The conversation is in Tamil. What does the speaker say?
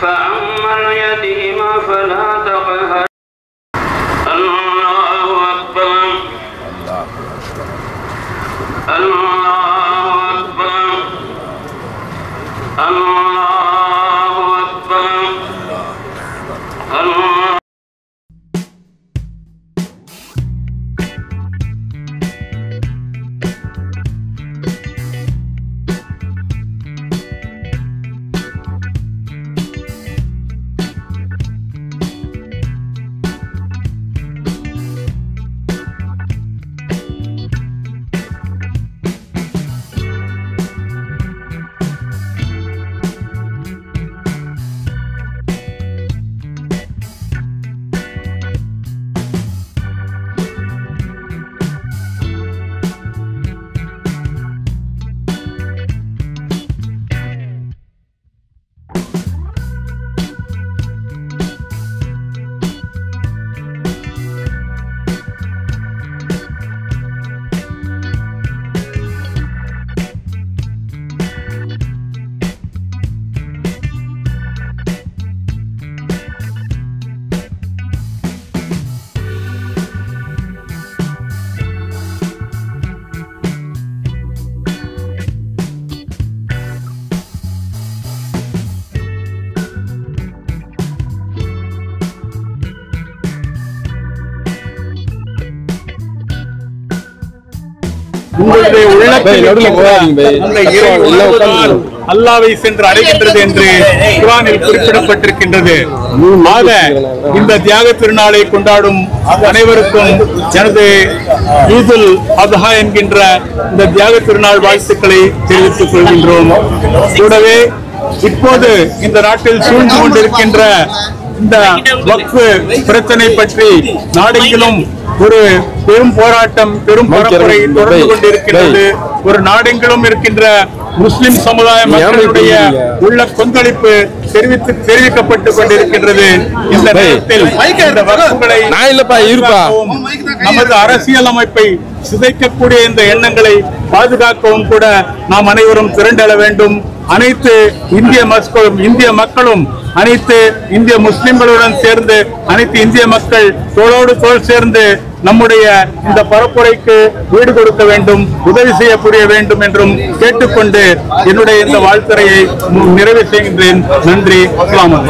فأما اليتيم فلا تقهر الله أكبر الله أكبر الله أكبر الله. அல்லாஹ்வை சென்று அடைகின்றது என்று குர்ஆனில் குறிப்பிடப்பட்டிருக்கின்றது. இந்த தியாக திருநாளை கொண்டாடும் அனைவருக்கும் எனது ஈதுல் அத்ஹா என்கின்ற இந்த தியாக திருநாள் வாழ்த்துக்களை தெரிவித்துக் கொள்கின்றோம். கூடவே இப்போது இந்த நாட்டில் சூழ்ந்து கொண்டிருக்கின்ற இந்த வக்ஃப் பிரச்சனை பற்றி நாடெங்கிலும் ஒரு பெரும் போராட்டம், பெரும் பரப்புரை தொடர்ந்து கொண்டிருக்கிறது. ஒரு நாடெங்கிலும் இருக்கின்ற முஸ்லிம் சமுதாய மக்களுடைய உள்ள கொந்தளிப்பு தெரிவிக்கப்பட்டுக் கொண்டிருக்கின்றது. இந்த நேரத்தில் நமது அரசியல் அமைப்பை சிதைக்கக்கூடிய இந்த எண்ணங்களை பாதுகாக்கவும் கூட நாம் அனைவரும் திரண்டெழ வேண்டும். அனைத்து இந்திய மக்களும் அனைத்து இந்திய முஸ்லிம்களுடன் சேர்ந்து அனைத்து இந்திய மக்கள் தோளோடு தோள் சேர்ந்து நம்முடைய இந்த பரப்புரைக்கு ஈடு கொடுக்க வேண்டும், உதவி செய்யக்கூடிய வேண்டும் என்றும் கேட்டுக்கொண்டு என்னுடைய இந்த வாழ்த்துரையை நிறைவு செய்கின்றேன். நன்றி. அஸ்ஸலாமு அலைக்கும்.